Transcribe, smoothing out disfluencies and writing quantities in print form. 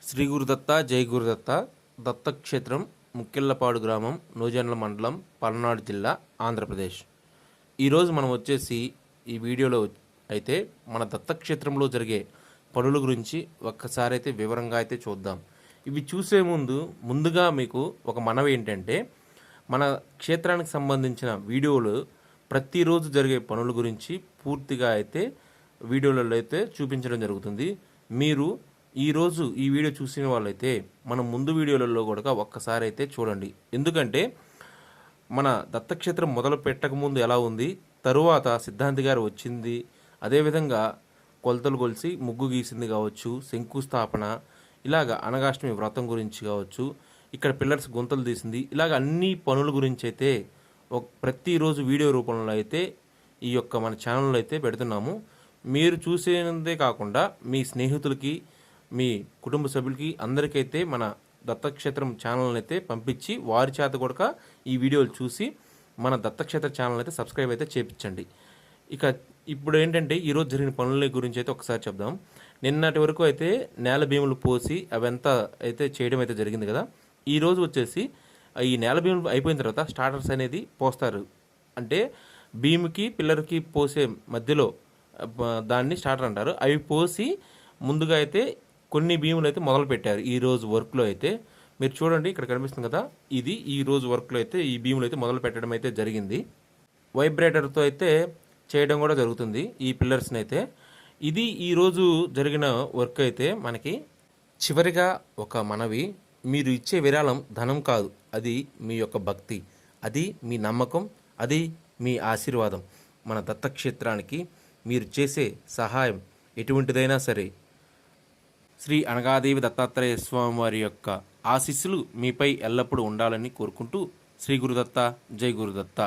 శ్రీ గురుదత్త జై గురుదత్త దత్తక్షేత్రం ముక్కెళ్ళపాడు గ్రామం నూజెండ్ల మండలం పల్నాడు జిల్లా ఆంధ్రప్రదేశ్. ఈరోజు మనం వచ్చేసి ఈ వీడియోలో అయితే మన దత్తక్షేత్రంలో జరిగే పనుల గురించి ఒక్కసారి అయితే వివరంగా అయితే చూద్దాం. ఇవి చూసే ముందుగా మీకు ఒక మనవి ఏంటంటే, మన క్షేత్రానికి సంబంధించిన వీడియోలు ప్రతిరోజు జరిగే పనుల గురించి పూర్తిగా అయితే వీడియోలలో అయితే చూపించడం జరుగుతుంది. మీరు ఈరోజు ఈ వీడియో చూసిన వాళ్ళైతే మనం ముందు వీడియోలలో కూడా ఒక్కసారి అయితే చూడండి. ఎందుకంటే మన దత్తక్షేత్రం మొదలు పెట్టకముందు ఎలా ఉంది, తరువాత సిద్ధాంతి గారు వచ్చింది, అదేవిధంగా కొలతలు కొలిసి ముగ్గు గీసింది కావచ్చు, శంకుస్థాపన, ఇలాగ అనగాష్టమి వ్రతం గురించి కావచ్చు, ఇక్కడ పిల్లర్స్ గుంతలు తీసింది, ఇలాగ అన్ని పనుల గురించి అయితే ప్రతిరోజు వీడియో రూపంలో అయితే ఈ యొక్క మన ఛానల్లో అయితే పెడుతున్నాము. మీరు చూసేదే కాకుండా మీ స్నేహితులకి, మీ కుటుంబ సభ్యులకి అందరికైతే మన దత్తక్షేత్రం ఛానల్ని అయితే పంపించి వారి చేత కూడా ఈ వీడియోలు చూసి మన దత్తక్షేత్ర ఛానల్ అయితే సబ్స్క్రైబ్ అయితే చేయించండి. ఇక ఇప్పుడు ఏంటంటే ఈరోజు జరిగిన పనుల గురించి అయితే ఒకసారి చెప్దాం. నిన్నటి వరకు అయితే నేల భీములు పోసి అవంతా అయితే చేయడం అయితే జరిగింది కదా. ఈరోజు వచ్చేసి ఈ నేల భీములు అయిపోయిన తర్వాత స్టార్టర్స్ అనేది పోస్తారు. అంటే భీముకి పిల్లర్కి పోసే మధ్యలో దాన్ని స్టార్టర్ అంటారు. అవి పోసి ముందుగా అయితే కొన్ని భీములు అయితే మొదలు పెట్టారు ఈరోజు వర్క్లో అయితే. మీరు చూడండి, ఇక్కడ కనిపిస్తుంది కదా, ఇది ఈ రోజు వర్క్లో అయితే ఈ భీములు అయితే మొదలు పెట్టడం అయితే జరిగింది. వైబ్రేటర్తో అయితే చేయడం కూడా జరుగుతుంది ఈ పిల్లర్స్ని అయితే. ఇది ఈరోజు జరిగిన వర్క్ అయితే మనకి. చివరిగా ఒక మనవి, మీరు ఇచ్చే విరాళం ధనం కాదు, అది మీ యొక్క భక్తి, అది మీ నమ్మకం, అది మీ ఆశీర్వాదం. మన దత్తక్షేత్రానికి మీరు చేసే సహాయం ఎటువంటిదైనా సరే శ్రీ అనగాదేవి దత్తాత్రేయ స్వామి వారి యొక్క ఆశీస్సులు మీపై ఎల్లప్పుడూ ఉండాలని కోరుకుంటూ శ్రీ గురుదత్త జై గురుదత్త.